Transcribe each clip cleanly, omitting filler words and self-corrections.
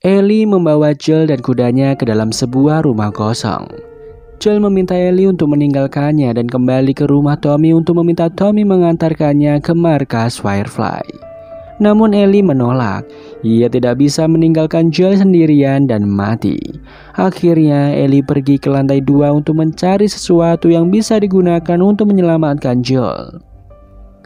Ellie membawa Joel dan kudanya ke dalam sebuah rumah kosong. Joel meminta Ellie untuk meninggalkannya dan kembali ke rumah Tommy untuk meminta Tommy mengantarkannya ke markas Firefly. Namun Ellie menolak. Ia tidak bisa meninggalkan Joel sendirian dan mati. Akhirnya Ellie pergi ke lantai 2 untuk mencari sesuatu yang bisa digunakan untuk menyelamatkan Joel.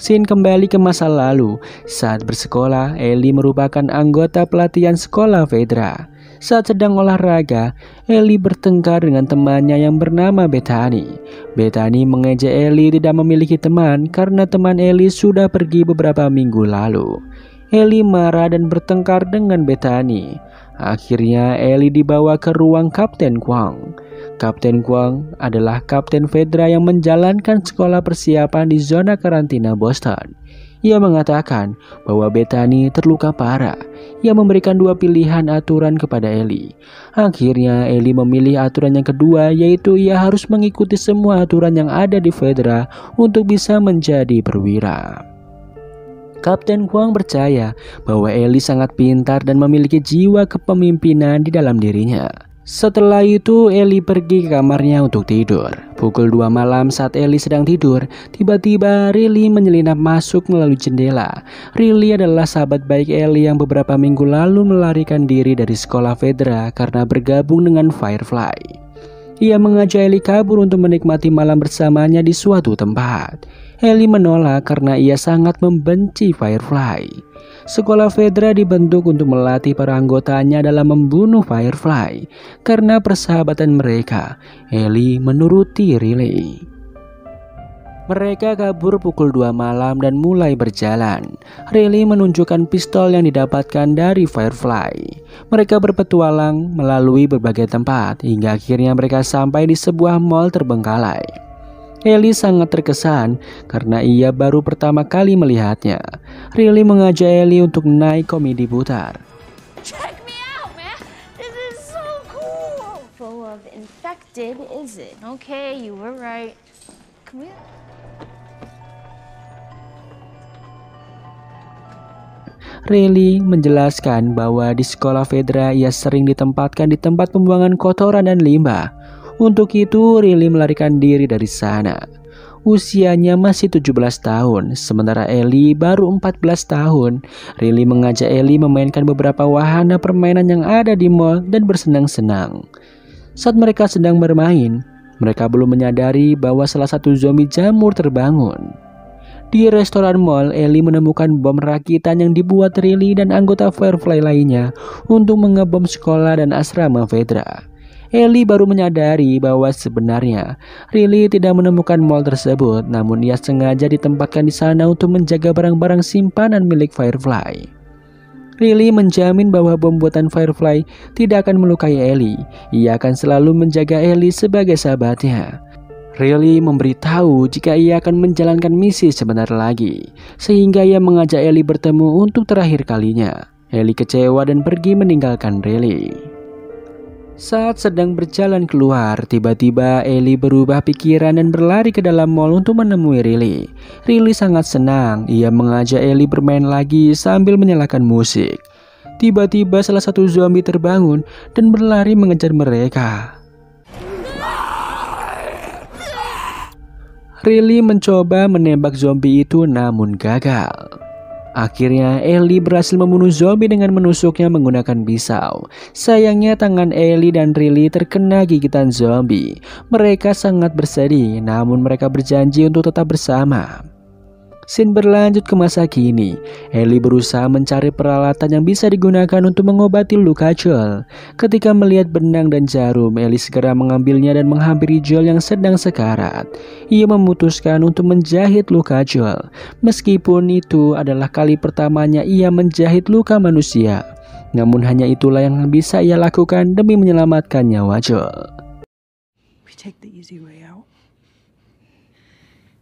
Scene kembali ke masa lalu. Saat bersekolah, Ellie merupakan anggota pelatihan sekolah Fedra. Saat sedang olahraga, Ellie bertengkar dengan temannya yang bernama Bethany. Bethany mengejek Ellie tidak memiliki teman karena teman Ellie sudah pergi beberapa minggu lalu. Ellie marah dan bertengkar dengan Bethany. Akhirnya Ellie dibawa ke ruang Kapten Kwong. Kapten Kwong adalah Kapten Fedra yang menjalankan sekolah persiapan di zona karantina Boston. Ia mengatakan bahwa Bethany terluka parah. Ia memberikan 2 pilihan aturan kepada Ellie. Akhirnya Ellie memilih aturan yang kedua, yaitu ia harus mengikuti semua aturan yang ada di Fedra untuk bisa menjadi perwira. Kapten Kwong percaya bahwa Ellie sangat pintar dan memiliki jiwa kepemimpinan di dalam dirinya. Setelah itu Ellie pergi ke kamarnya untuk tidur. Pukul 2 malam saat Ellie sedang tidur, tiba-tiba Riley menyelinap masuk melalui jendela. Riley adalah sahabat baik Ellie yang beberapa minggu lalu melarikan diri dari sekolah Fedra karena bergabung dengan Firefly. Ia mengajak Ellie kabur untuk menikmati malam bersamanya di suatu tempat. Ellie menolak karena ia sangat membenci Firefly. Sekolah Fedra dibentuk untuk melatih para anggotanya dalam membunuh Firefly. Karena persahabatan mereka, Ellie menuruti Riley. Mereka kabur pukul 2 malam dan mulai berjalan. Riley menunjukkan pistol yang didapatkan dari Firefly. Mereka berpetualang melalui berbagai tempat hingga akhirnya mereka sampai di sebuah mall terbengkalai. Ellie sangat terkesan karena ia baru pertama kali melihatnya. Riley mengajak Ellie untuk naik komedi putar. Check me out, man. This is so cool. Full of infected, is it? Okay, you were right. Come here. Riley menjelaskan bahwa di sekolah Fedra ia sering ditempatkan di tempat pembuangan kotoran dan limbah. Untuk itu Riley melarikan diri dari sana. Usianya masih 17 tahun, sementara Ellie baru 14 tahun. Riley mengajak Ellie memainkan beberapa wahana permainan yang ada di mall dan bersenang-senang. Saat mereka sedang bermain, mereka belum menyadari bahwa salah satu zombie jamur terbangun. Di restoran mall, Ellie menemukan bom rakitan yang dibuat Riley dan anggota Firefly lainnya untuk mengebom sekolah dan asrama Fedra. Ellie baru menyadari bahwa sebenarnya Riley tidak menemukan mall tersebut, namun ia sengaja ditempatkan di sana untuk menjaga barang-barang simpanan milik Firefly. Riley menjamin bahwa bom buatan Firefly tidak akan melukai Ellie. Ia akan selalu menjaga Ellie sebagai sahabatnya. Riley memberitahu jika ia akan menjalankan misi sebentar lagi, sehingga ia mengajak Ellie bertemu untuk terakhir kalinya. Ellie kecewa dan pergi meninggalkan Riley. Saat sedang berjalan keluar, tiba-tiba Ellie berubah pikiran dan berlari ke dalam mall untuk menemui Riley. Riley sangat senang, ia mengajak Ellie bermain lagi sambil menyalakan musik. Tiba-tiba salah satu zombie terbangun dan berlari mengejar mereka. Riley mencoba menembak zombie itu namun gagal. Akhirnya Ellie berhasil membunuh zombie dengan menusuknya menggunakan pisau. Sayangnya tangan Ellie dan Riley terkena gigitan zombie. Mereka sangat bersedih, namun mereka berjanji untuk tetap bersama. Scene berlanjut ke masa kini. Ellie berusaha mencari peralatan yang bisa digunakan untuk mengobati luka Joel. Ketika melihat benang dan jarum, Ellie segera mengambilnya dan menghampiri Joel yang sedang sekarat. Ia memutuskan untuk menjahit luka Joel. Meskipun itu adalah kali pertamanya ia menjahit luka manusia, namun hanya itulah yang bisa ia lakukan demi menyelamatkan nyawa Joel. We take the easy way out.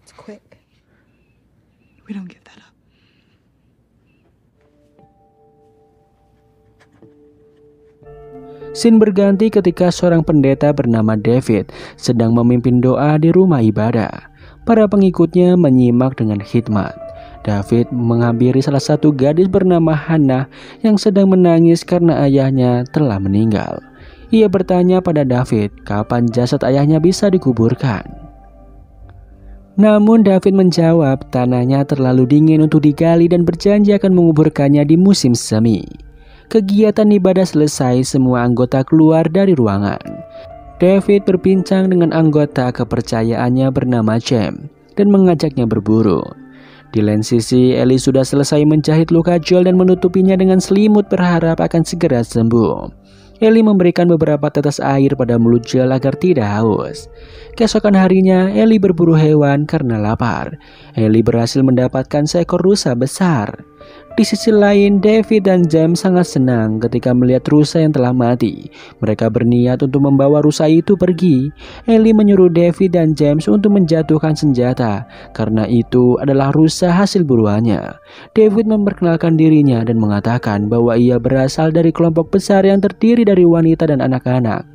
It's quick. We don't give that up. Scene berganti ketika seorang pendeta bernama David sedang memimpin doa di rumah ibadah. Para pengikutnya menyimak dengan khidmat. David menghampiri salah satu gadis bernama Hannah yang sedang menangis karena ayahnya telah meninggal. Ia bertanya pada David kapan jasad ayahnya bisa dikuburkan. Namun David menjawab tanahnya terlalu dingin untuk digali dan berjanji akan menguburkannya di musim semi. Kegiatan ibadah selesai, semua anggota keluar dari ruangan. David berbincang dengan anggota kepercayaannya bernama James dan mengajaknya berburu. Di lain sisi, Ellie sudah selesai menjahit luka Joel dan menutupinya dengan selimut berharap akan segera sembuh. Ellie memberikan beberapa tetes air pada mulut Joel agar tidak haus. Keesokan harinya, Ellie berburu hewan karena lapar. Ellie berhasil mendapatkan seekor rusa besar. Di sisi lain, David dan James sangat senang ketika melihat rusa yang telah mati. Mereka berniat untuk membawa rusa itu pergi. Ellie menyuruh David dan James untuk menjatuhkan senjata, karena itu adalah rusa hasil buruannya. David memperkenalkan dirinya dan mengatakan bahwa ia berasal dari kelompok besar yang terdiri dari wanita dan anak-anak.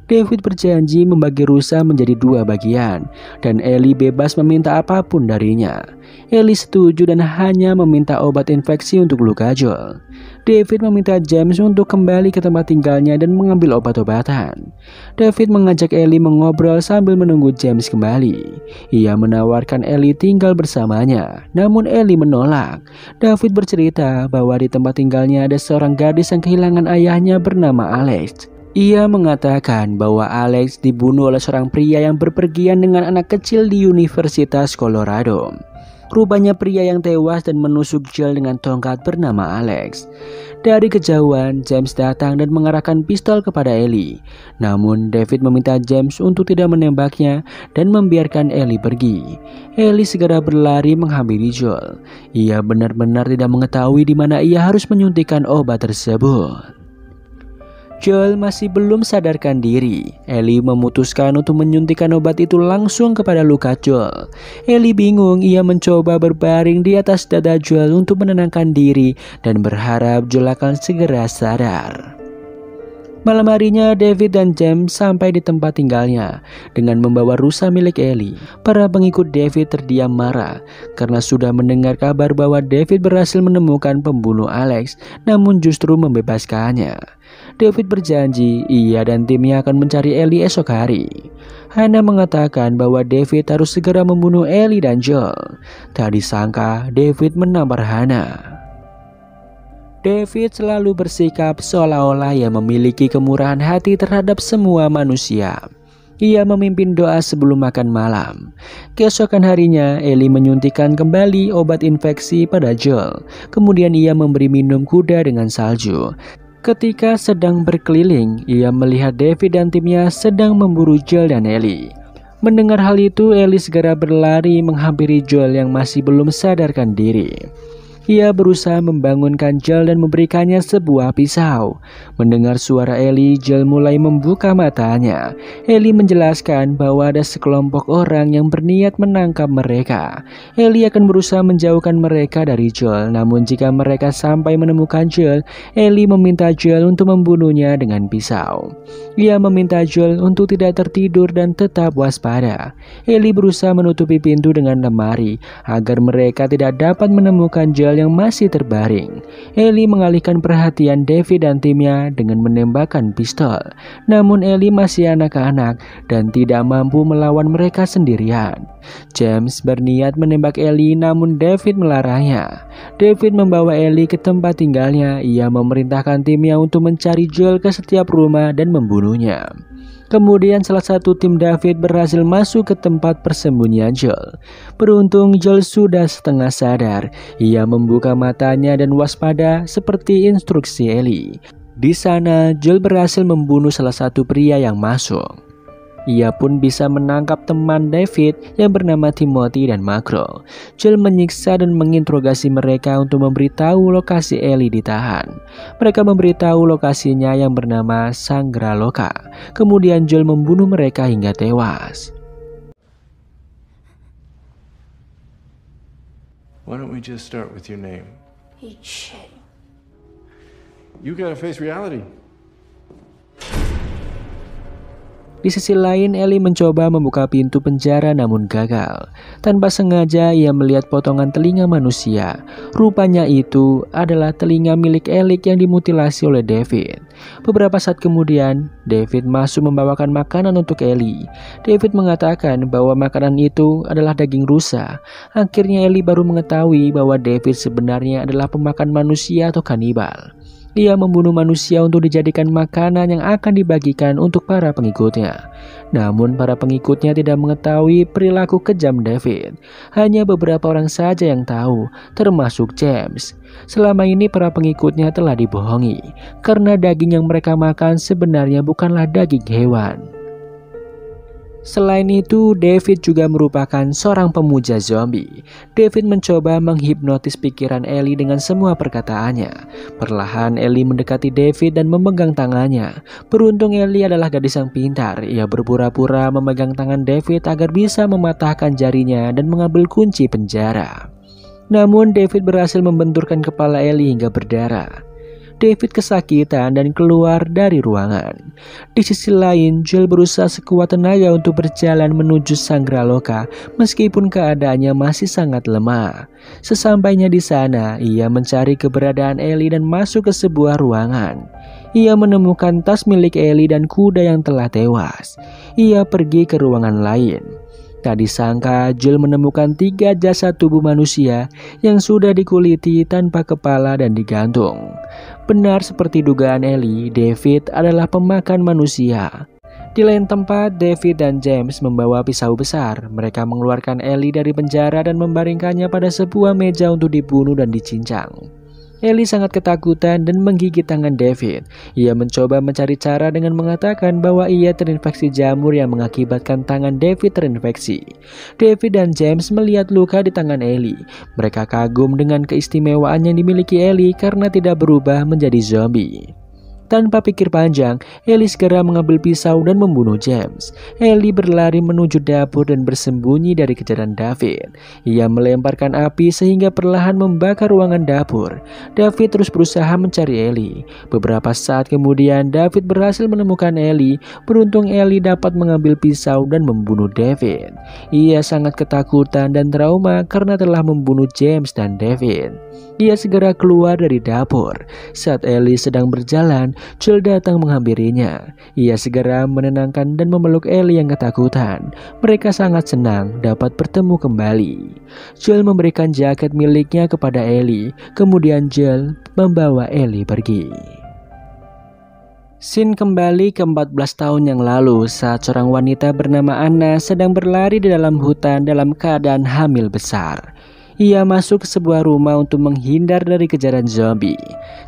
David berjanji membagi rusa menjadi 2 bagian, dan Ellie bebas meminta apapun darinya. Ellie setuju dan hanya meminta obat infeksi untuk luka Joel. David meminta James untuk kembali ke tempat tinggalnya dan mengambil obat-obatan. David mengajak Ellie mengobrol sambil menunggu James kembali. Ia menawarkan Ellie tinggal bersamanya, namun Ellie menolak. David bercerita bahwa di tempat tinggalnya ada seorang gadis yang kehilangan ayahnya bernama Alex. Ia mengatakan bahwa Alex dibunuh oleh seorang pria yang berpergian dengan anak kecil di Universitas Colorado. Rupanya pria yang tewas dan menusuk Joel dengan tongkat bernama Alex. Dari kejauhan, James datang dan mengarahkan pistol kepada Ellie. Namun David meminta James untuk tidak menembaknya dan membiarkan Ellie pergi. Ellie segera berlari menghampiri Joel. Ia benar-benar tidak mengetahui di mana ia harus menyuntikkan obat tersebut. Joel masih belum sadarkan diri. Ellie memutuskan untuk menyuntikkan obat itu langsung kepada luka Joel. Ellie bingung, ia mencoba berbaring di atas dada Joel untuk menenangkan diri dan berharap Joel akan segera sadar. Malam harinya, David dan James sampai di tempat tinggalnya dengan membawa rusa milik Ellie. Para pengikut David terdiam marah karena sudah mendengar kabar bahwa David berhasil menemukan pembunuh Alex, namun justru membebaskannya. David berjanji ia dan timnya akan mencari Ellie esok hari. Hannah mengatakan bahwa David harus segera membunuh Ellie dan Joel. Tak disangka David menampar Hannah. David selalu bersikap seolah-olah ia memiliki kemurahan hati terhadap semua manusia. Ia memimpin doa sebelum makan malam. Keesokan harinya, Ellie menyuntikkan kembali obat infeksi pada Joel. Kemudian ia memberi minum kuda dengan salju. Ketika sedang berkeliling, ia melihat David dan timnya sedang memburu Joel dan Ellie. Mendengar hal itu, Ellie segera berlari menghampiri Joel yang masih belum sadarkan diri. Ia berusaha membangunkan Joel dan memberikannya sebuah pisau. Mendengar suara Ellie, Joel mulai membuka matanya. Ellie menjelaskan bahwa ada sekelompok orang yang berniat menangkap mereka. Ellie akan berusaha menjauhkan mereka dari Joel, namun jika mereka sampai menemukan Joel, Ellie meminta Joel untuk membunuhnya dengan pisau. Ia meminta Joel untuk tidak tertidur dan tetap waspada. Ellie berusaha menutupi pintu dengan lemari agar mereka tidak dapat menemukan Joel yang masih terbaring. Ellie mengalihkan perhatian David dan timnya dengan menembakkan pistol. Namun Ellie masih anak-anak dan tidak mampu melawan mereka sendirian. James berniat menembak Ellie, namun David melarangnya. David membawa Ellie ke tempat tinggalnya. Ia memerintahkan timnya untuk mencari Joel ke setiap rumah dan membunuhnya. Kemudian salah satu tim David berhasil masuk ke tempat persembunyian Joel. Beruntung Joel sudah setengah sadar. Ia membuka matanya dan waspada seperti instruksi Ellie. Di sana Joel berhasil membunuh salah satu pria yang masuk. Ia pun bisa menangkap teman David yang bernama Timothy dan Macro. Joel menyiksa dan menginterogasi mereka untuk memberitahu lokasi Ellie ditahan. Mereka memberitahu lokasinya yang bernama Sangraloka. Kemudian Joel membunuh mereka hingga tewas. Why don't we just start with your name? Eat shit. You gotta face reality. Di sisi lain, Ellie mencoba membuka pintu penjara namun gagal. Tanpa sengaja ia melihat potongan telinga manusia. Rupanya itu adalah telinga milik Ellie yang dimutilasi oleh David. Beberapa saat kemudian, David masuk membawakan makanan untuk Ellie. David mengatakan bahwa makanan itu adalah daging rusa. Akhirnya Ellie baru mengetahui bahwa David sebenarnya adalah pemakan manusia atau kanibal. Ia membunuh manusia untuk dijadikan makanan yang akan dibagikan untuk para pengikutnya. Namun para pengikutnya tidak mengetahui perilaku kejam David. Hanya beberapa orang saja yang tahu, termasuk James. Selama ini para pengikutnya telah dibohongi, karena daging yang mereka makan sebenarnya bukanlah daging hewan. Selain itu, David juga merupakan seorang pemuja zombie. David mencoba menghipnotis pikiran Ellie dengan semua perkataannya. Perlahan Ellie mendekati David dan memegang tangannya. Beruntung Ellie adalah gadis yang pintar. Ia berpura-pura memegang tangan David agar bisa mematahkan jarinya dan mengambil kunci penjara. Namun David berhasil membenturkan kepala Ellie hingga berdarah. David kesakitan dan keluar dari ruangan. Di sisi lain, Joel berusaha sekuat tenaga untuk berjalan menuju Sangraloka meskipun keadaannya masih sangat lemah. Sesampainya di sana, ia mencari keberadaan Ellie dan masuk ke sebuah ruangan. Ia menemukan tas milik Ellie dan kuda yang telah tewas. Ia pergi ke ruangan lain. Tak disangka, Joel menemukan 3 jasad tubuh manusia yang sudah dikuliti tanpa kepala dan digantung. Benar seperti dugaan Ellie, David adalah pemakan manusia. Di lain tempat, David dan James membawa pisau besar. Mereka mengeluarkan Ellie dari penjara dan membaringkannya pada sebuah meja untuk dibunuh dan dicincang. Ellie sangat ketakutan dan menggigit tangan David. Ia mencoba mencari cara dengan mengatakan bahwa ia terinfeksi jamur yang mengakibatkan tangan David terinfeksi. David dan James melihat luka di tangan Ellie. Mereka kagum dengan keistimewaan yang dimiliki Ellie karena tidak berubah menjadi zombie. Tanpa pikir panjang, Ellie segera mengambil pisau dan membunuh James. Ellie berlari menuju dapur dan bersembunyi dari kejaran David. Ia melemparkan api sehingga perlahan membakar ruangan dapur. David terus berusaha mencari Ellie. Beberapa saat kemudian, David berhasil menemukan Ellie. Beruntung Ellie dapat mengambil pisau dan membunuh David. Ia sangat ketakutan dan trauma karena telah membunuh James dan David. Ia segera keluar dari dapur. Saat Ellie sedang berjalan, Joel datang menghampirinya. Ia segera menenangkan dan memeluk Ellie yang ketakutan. Mereka sangat senang dapat bertemu kembali. Joel memberikan jaket miliknya kepada Ellie. Kemudian Joel membawa Ellie pergi. Scene kembali ke 14 tahun yang lalu saat seorang wanita bernama Anna sedang berlari di dalam hutan dalam keadaan hamil besar. Ia masuk ke sebuah rumah untuk menghindar dari kejaran zombie.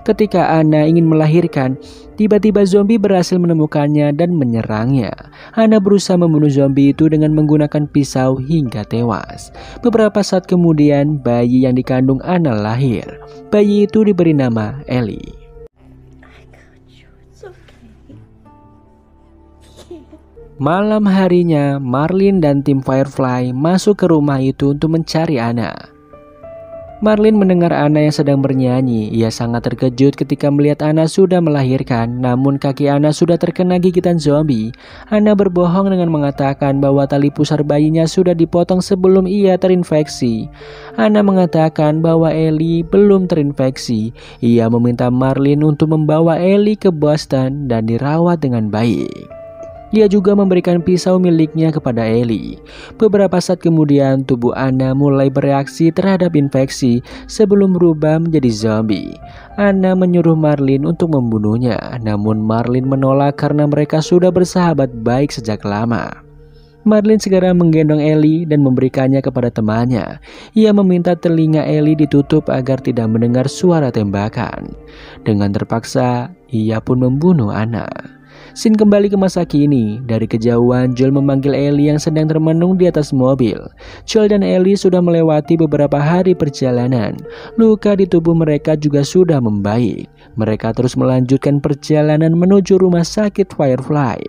Ketika Anna ingin melahirkan, tiba-tiba zombie berhasil menemukannya dan menyerangnya. Anna berusaha membunuh zombie itu dengan menggunakan pisau hingga tewas. Beberapa saat kemudian, bayi yang dikandung Anna lahir. Bayi itu diberi nama Ellie. Malam harinya, Marlin dan tim Firefly masuk ke rumah itu untuk mencari Anna. Marlin mendengar Anna yang sedang bernyanyi. Ia sangat terkejut ketika melihat Anna sudah melahirkan, namun kaki Anna sudah terkena gigitan zombie. Anna berbohong dengan mengatakan bahwa tali pusar bayinya sudah dipotong sebelum ia terinfeksi. Anna mengatakan bahwa Ellie belum terinfeksi. Ia meminta Marlin untuk membawa Ellie ke Boston dan dirawat dengan baik. Dia juga memberikan pisau miliknya kepada Ellie. Beberapa saat kemudian, tubuh Anna mulai bereaksi terhadap infeksi sebelum berubah menjadi zombie. Anna menyuruh Marlin untuk membunuhnya, namun Marlin menolak karena mereka sudah bersahabat baik sejak lama. Marlin segera menggendong Ellie dan memberikannya kepada temannya. Ia meminta telinga Ellie ditutup agar tidak mendengar suara tembakan. Dengan terpaksa, ia pun membunuh Anna. Scene kembali ke masa kini. Dari kejauhan, Joel memanggil Ellie yang sedang termenung di atas mobil. Joel dan Ellie sudah melewati beberapa hari perjalanan. Luka di tubuh mereka juga sudah membaik. Mereka terus melanjutkan perjalanan menuju rumah sakit Firefly.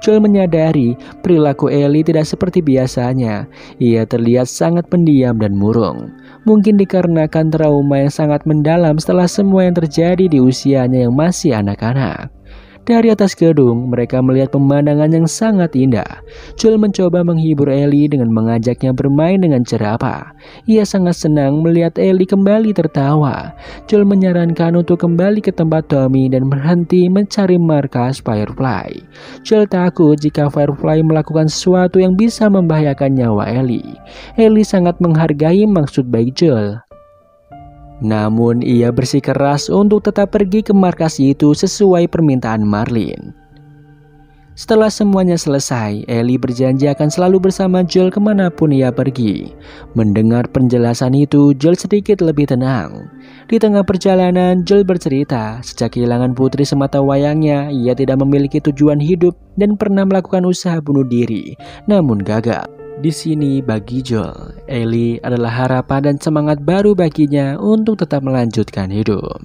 Joel menyadari perilaku Ellie tidak seperti biasanya. Ia terlihat sangat pendiam dan murung. Mungkin dikarenakan trauma yang sangat mendalam setelah semua yang terjadi di usianya yang masih anak-anak. Dari atas gedung, mereka melihat pemandangan yang sangat indah. Joel mencoba menghibur Ellie dengan mengajaknya bermain dengan jerapah. Ia sangat senang melihat Ellie kembali tertawa. Joel menyarankan untuk kembali ke tempat Tommy dan berhenti mencari markas Firefly. Joel takut jika Firefly melakukan sesuatu yang bisa membahayakan nyawa Ellie. Ellie sangat menghargai maksud baik Joel. Namun ia bersikeras untuk tetap pergi ke markas itu sesuai permintaan Marlin. Setelah semuanya selesai, Ellie berjanji akan selalu bersama Joel kemanapun ia pergi. Mendengar penjelasan itu, Joel sedikit lebih tenang. Di tengah perjalanan, Joel bercerita, sejak kehilangan putri semata wayangnya, ia tidak memiliki tujuan hidup dan pernah melakukan usaha bunuh diri, namun gagal. Di sini bagi Joel, Ellie adalah harapan dan semangat baru baginya untuk tetap melanjutkan hidup.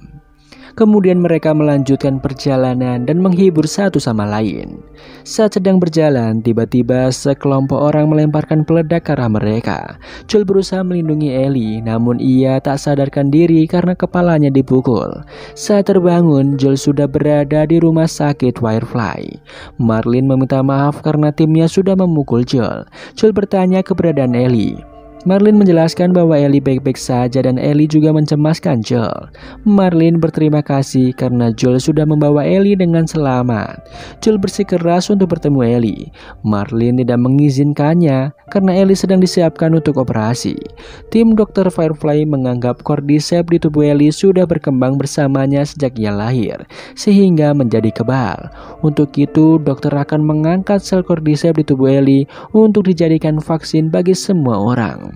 Kemudian mereka melanjutkan perjalanan dan menghibur satu sama lain. Saat sedang berjalan, tiba-tiba sekelompok orang melemparkan peledak ke arah mereka. Joel berusaha melindungi Ellie, namun ia tak sadarkan diri karena kepalanya dipukul. Saat terbangun, Joel sudah berada di rumah sakit Firefly. Marlin meminta maaf karena timnya sudah memukul Joel. Joel bertanya keberadaan Ellie. Marlin menjelaskan bahwa Ellie baik-baik saja dan Ellie juga mencemaskan Joel. Marlin berterima kasih karena Joel sudah membawa Ellie dengan selamat. Joel bersikeras untuk bertemu Ellie. Marlin tidak mengizinkannya karena Ellie sedang disiapkan untuk operasi. Tim dokter Firefly menganggap Cordyceps di tubuh Ellie sudah berkembang bersamanya sejak ia lahir, sehingga menjadi kebal. Untuk itu, dokter akan mengangkat sel Cordyceps di tubuh Ellie untuk dijadikan vaksin bagi semua orang.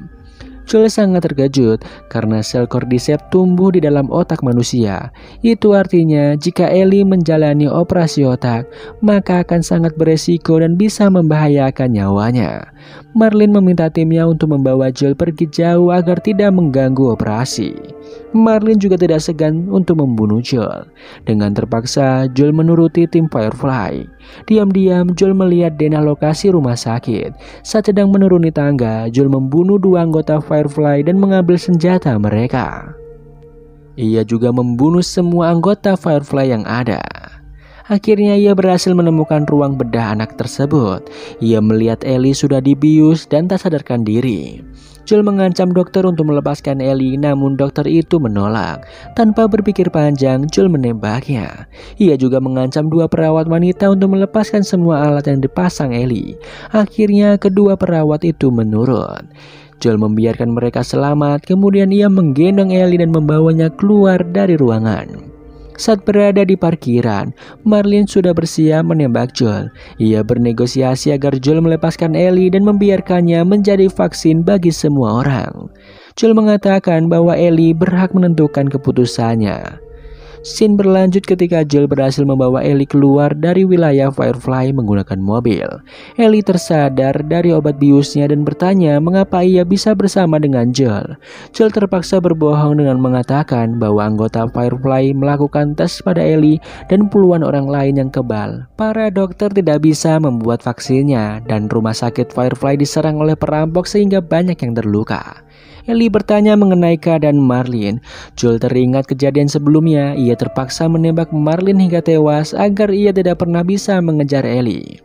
Joel sangat terkejut karena sel Cordyceps tumbuh di dalam otak manusia. Itu artinya jika Ellie menjalani operasi otak, maka akan sangat beresiko dan bisa membahayakan nyawanya. Marlin meminta timnya untuk membawa Joel pergi jauh agar tidak mengganggu operasi. Marlin juga tidak segan untuk membunuh Joel. Dengan terpaksa, Joel menuruti tim Firefly. Diam-diam, Joel melihat denah lokasi rumah sakit. Saat sedang menuruni tangga, Joel membunuh 2 anggota Firefly dan mengambil senjata mereka. Ia juga membunuh semua anggota Firefly yang ada. Akhirnya ia berhasil menemukan ruang bedah anak tersebut. Ia melihat Ellie sudah dibius dan tak sadarkan diri. Joel mengancam dokter untuk melepaskan Ellie, namun dokter itu menolak. Tanpa berpikir panjang, Joel menembaknya. Ia juga mengancam 2 perawat wanita untuk melepaskan semua alat yang dipasang Ellie. Akhirnya kedua perawat itu menurut. Joel membiarkan mereka selamat, kemudian ia menggendong Ellie dan membawanya keluar dari ruangan. Saat berada di parkiran, Marlin sudah bersiap menembak Joel. Ia bernegosiasi agar Joel melepaskan Ellie dan membiarkannya menjadi vaksin bagi semua orang. Joel mengatakan bahwa Ellie berhak menentukan keputusannya. Scene berlanjut ketika Joel berhasil membawa Ellie keluar dari wilayah Firefly menggunakan mobil. Ellie tersadar dari obat biusnya dan bertanya mengapa ia bisa bersama dengan Joel. Joel terpaksa berbohong dengan mengatakan bahwa anggota Firefly melakukan tes pada Ellie dan puluhan orang lain yang kebal. Para dokter tidak bisa membuat vaksinnya dan rumah sakit Firefly diserang oleh perampok sehingga banyak yang terluka. Ellie bertanya mengenai keadaan Marlin. Joel teringat kejadian sebelumnya. Ia terpaksa menembak Marlin hingga tewas agar ia tidak pernah bisa mengejar Ellie.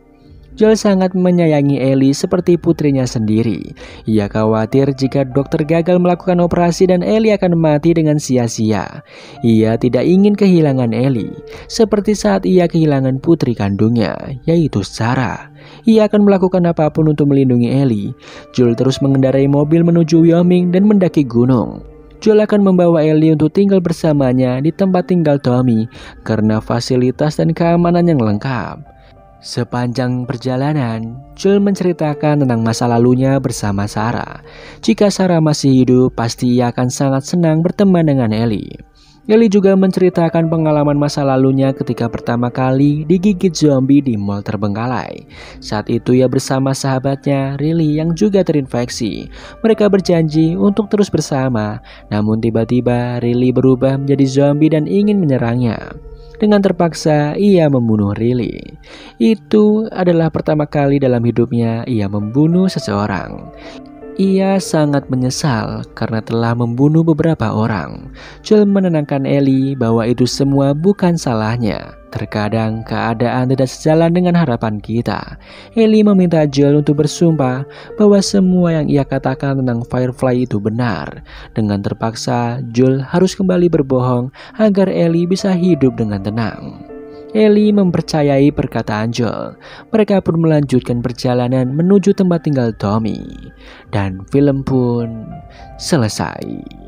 Joel sangat menyayangi Ellie seperti putrinya sendiri. Ia khawatir jika dokter gagal melakukan operasi dan Ellie akan mati dengan sia-sia. Ia tidak ingin kehilangan Ellie, seperti saat ia kehilangan putri kandungnya, yaitu Sarah. Ia akan melakukan apapun untuk melindungi Ellie. Joel terus mengendarai mobil menuju Wyoming dan mendaki gunung. Joel akan membawa Ellie untuk tinggal bersamanya di tempat tinggal Tommy karena fasilitas dan keamanan yang lengkap. Sepanjang perjalanan, Joel menceritakan tentang masa lalunya bersama Sarah. Jika Sarah masih hidup, pasti ia akan sangat senang berteman dengan Ellie. Ellie juga menceritakan pengalaman masa lalunya ketika pertama kali digigit zombie di mall terbengkalai. Saat itu ia bersama sahabatnya, Riley, yang juga terinfeksi. Mereka berjanji untuk terus bersama, namun tiba-tiba Riley berubah menjadi zombie dan ingin menyerangnya. Dengan terpaksa, ia membunuh Riley. Itu adalah pertama kali dalam hidupnya ia membunuh seseorang. Ia sangat menyesal karena telah membunuh beberapa orang. Joel menenangkan Ellie bahwa itu semua bukan salahnya. Terkadang keadaan tidak sejalan dengan harapan kita. Ellie meminta Joel untuk bersumpah bahwa semua yang ia katakan tentang Firefly itu benar. Dengan terpaksa, Joel harus kembali berbohong agar Ellie bisa hidup dengan tenang. Ellie mempercayai perkataan Joel. Mereka pun melanjutkan perjalanan menuju tempat tinggal Tommy. Dan film pun selesai.